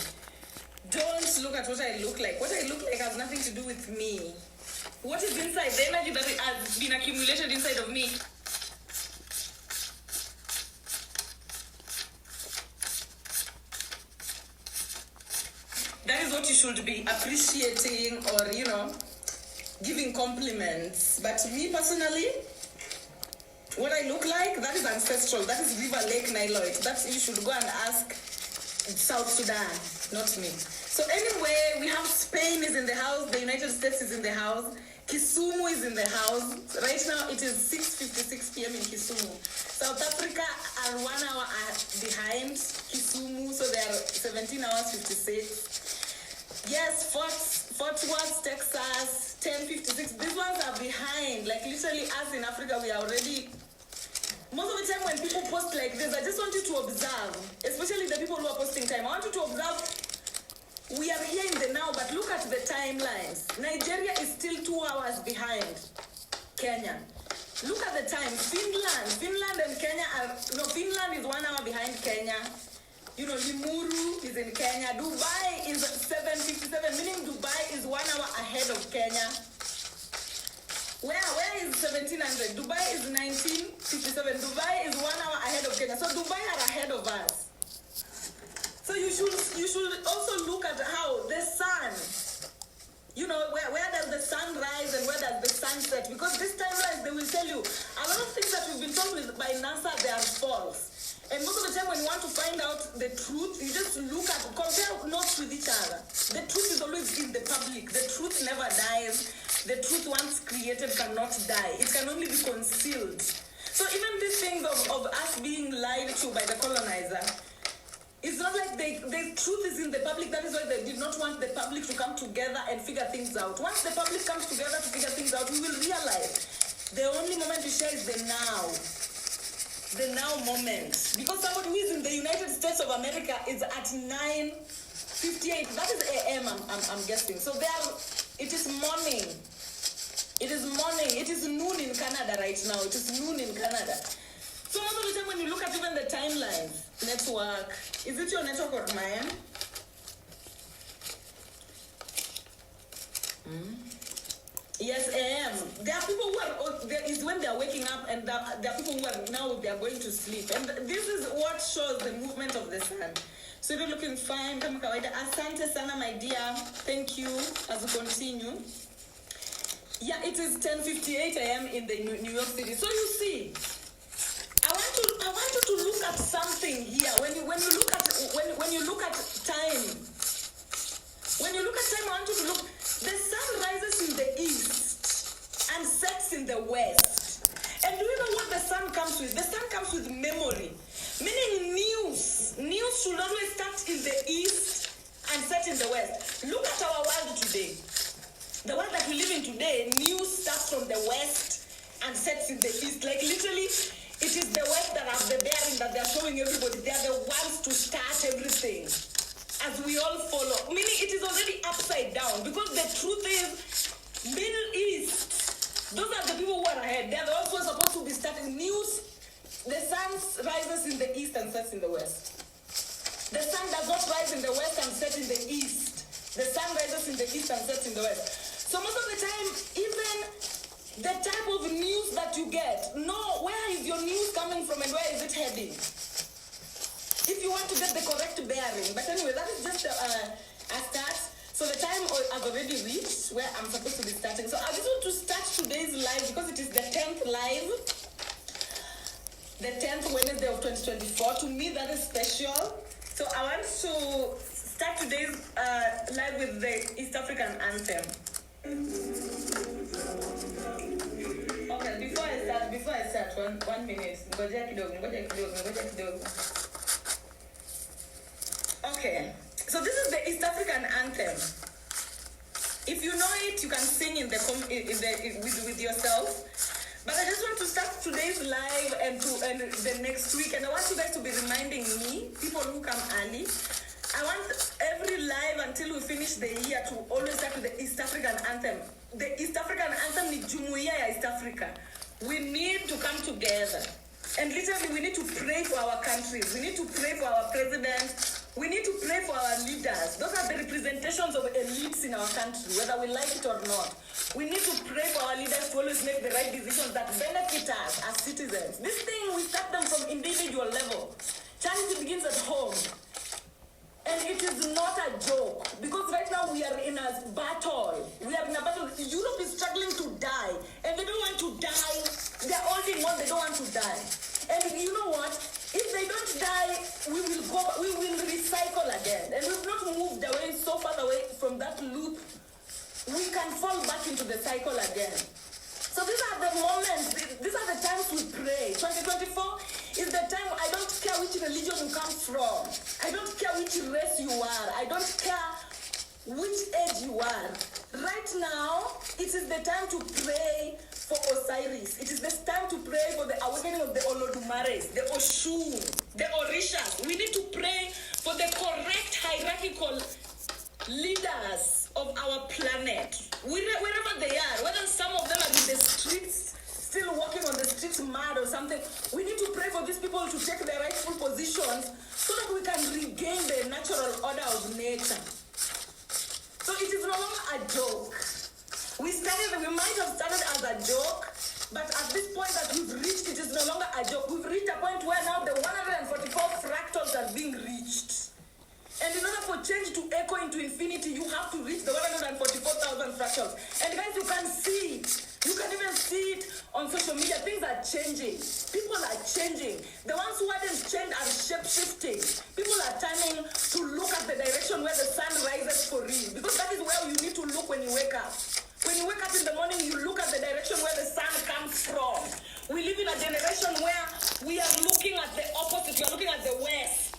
don't look at what I look like. What I look like has nothing to do with me. What is inside, the energy that has been accumulated inside of me, that is what you should be appreciating or, you know, giving compliments. But me personally, what I look like, that is ancestral. That is River Lake Niloite. That you should go and ask South Sudan, not me. So anyway, we have Spain is in the house. The United States is in the house. Kisumu is in the house. Right now, it is 6:56 p.m. in Kisumu. South Africa are 1 hour behind Kisumu, so they are 17 hours 56. Yes, Fort Worth, Texas, 10:56. These ones are behind. Like literally, us in Africa, we are already. Most of the time when people post like this, I just want you to observe, especially the people who are posting time. I want you to observe. We are here in the now, but look at the timelines. Nigeria is still 2 hours behind Kenya. Look at the time. Finland and Kenya Finland is 1 hour behind Kenya. You know, Limuru is in Kenya. Dubai is 7:57, meaning Dubai is 1 hour ahead of Kenya. Where is 1700? Dubai is 1957. Dubai is 1 hour ahead of Kenya. So Dubai are ahead of us. So you should also look at how the sun, you know, where does the sun rise and where does the sun set? Because this timeline, they will tell you a lot of things that we've been told by NASA, they are false. And most of the time when you want to find out the truth, you just compare notes with each other. The truth is always in the public. The truth never dies. The truth once created cannot die. It can only be concealed. So even these things of us being lied to by the colonizer, it's not like the truth is in the public. That is why they did not want the public to come together and figure things out. Once the public comes together to figure things out, we will realize the only moment we share is the now. The now moment. Because somebody who is in the United States of America is at 9:58. That is AM, I'm guessing. So it is morning. It is morning. It is noon in Canada right now. It is noon in Canada. So most of the time when you look at even the timeline, network, is it your network or mine? Yes, AM. There are people who are, there is when they are waking up, and there are people who are now, they are going to sleep. And this is what shows the movement of the sun. So you're looking fine. Kama kawaida. Asante sana, my dear. Thank you as we continue. Yeah, it is 10:58 a.m. in the New York City. So you see, want you to look at something here. When you look at time, when you look at time, I want you to look. The sun rises in the east and sets in the west. And do you know what the sun comes with? The sun comes with memory, meaning news. News should always start in the east and set in the west. Look at our world today. The world that we live in today, news starts from the west and sets in the east. Like literally, it is the west that have the bearing that they're showing everybody. They are the ones to start everything. As we all follow. Meaning it is already upside down. Because the truth is, Middle East, those are the people who are ahead. They are the ones who are supposed to be starting news. The sun rises in the east and sets in the west. The sun does not rise in the west and set in the east. The sun rises in the east and sets in the west. So most of the time, even the type of news that you get, where is your news coming from and where is it heading? If you want to get the correct bearing. But anyway, that is just a start. So the time has already reached where I'm supposed to be starting. So I just want to start today's live because it is the 10th live. The 10th Wednesday of 2024. To me, that is special. So I want to start today's live with the East African anthem. Okay, before I start, one minute. Okay, so this is the East African anthem. If you know it, you can sing with yourself. But I just want to start today's live and the next week, and I want you guys to be reminding me, people who come early. I want every live until we finish the year to always start with the East African anthem. The East African anthem is Jumuiya ya East Africa. We need to come together. And literally, we need to pray for our countries. We need to pray for our president. We need to pray for our leaders. Those are the representations of elites in our country, whether we like it or not. We need to pray for our leaders to always make the right decisions that benefit us as citizens. This thing, we start them from individual level. Charity begins at home. And it is not a joke, because right now we are in a battle. Europe is struggling to die, and they don't want to die. They're holding on, they don't want to die. And you know what? If they don't die, we will recycle again. And we've not moved away so far away from that loop, we can fall back into the cycle again. So these are the moments, these are the times we pray. 2024 is the time. I don't care which religion you come from. I don't care which race you are. I don't care which age you are. Right now, it is the time to pray for Osiris. It is the time to pray for the awakening of the Olodumares, the Oshun, the Orishas. We need to pray for the correct hierarchical leaders of our planet, wherever they are, whether some of them are in the streets, still walking on the streets mad or something. We need to pray for these people to take their rightful positions so that we can regain the natural order of nature. So it is no longer a joke. We might have started as a joke, but at this point that we've reached, it is no longer a joke. We've reached a point where now the 144 fractals are being reached. And in order for change to echo into infinity, you have to reach the 144,000 fractals. And guys, you can see it. You can even see it on social media. Things are changing. People are changing. The ones who hadn't changed are shape-shifting. People are turning to look at the direction where the sun rises for real. Because that is where you need to look when you wake up. When you wake up in the morning, you look at the direction where the sun comes from. We live in a generation where we are looking at the opposite. We are looking at the west.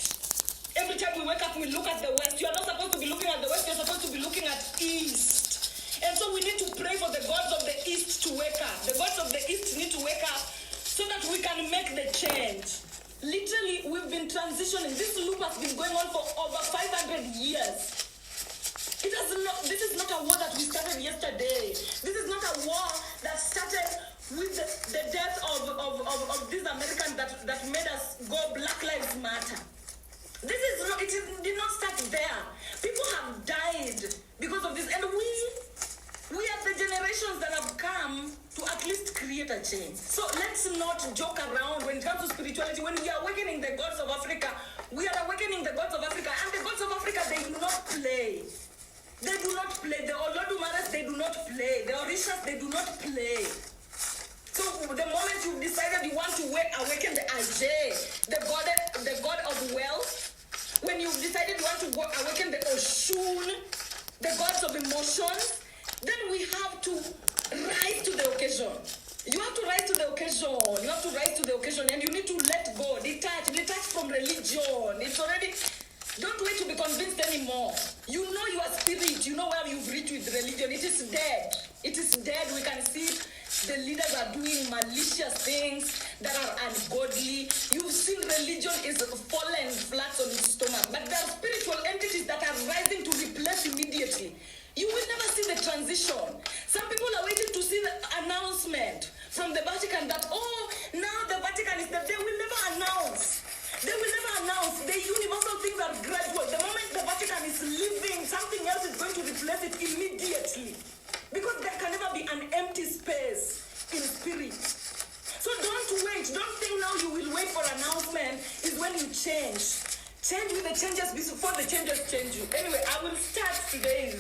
Every time we wake up, we look at the west. You are not supposed to be looking at the west. You're supposed to be looking at east. And so we need to pray for the gods of the east to wake up. The gods of the east need to wake up so that we can make the change. Literally, we've been transitioning. This loop has been going on for over 500 years. This is not a war that we started yesterday. This is not a war that started with the death of these Americans that made us go Black Lives Matter. It did not start there. People have died because of this, and we are the generations that have come to at least create a change. So let's not joke around when it comes to spirituality. When we are awakening the gods of Africa, we are awakening the gods of Africa, and the gods of Africa, they do not play. They do not play. The Olodumares, they do not play. The Orishas, they do not play. So the moment you've decided you want to awaken the Ajay, the god of wealth, when you've decided you want to awaken the Oshun, the gods of emotions, then we have to rise to the occasion. You have to rise to the occasion. You have to rise to the occasion, and you need to let go, detach from religion. It's already. Don't wait to be convinced anymore. You know your spirit. You know where you've reached with religion. It is dead. It is dead. We can see the leaders are doing malicious things that are ungodly. You've seen religion is fallen flat on its stomach. But there are spiritual entities that are rising to replace immediately. You will never see the transition. Some people are waiting to see the announcement from the Vatican that, oh, now the Vatican is there. They will never announce. They will never announce. The universal things are gradual. The moment the Vatican is leaving, something else is going to replace it immediately. Because there can never be an empty space in spirit. So don't wait. Don't think now you will wait for announcement is when you change. Change with the changes before the changes change you. Anyway, I will start today.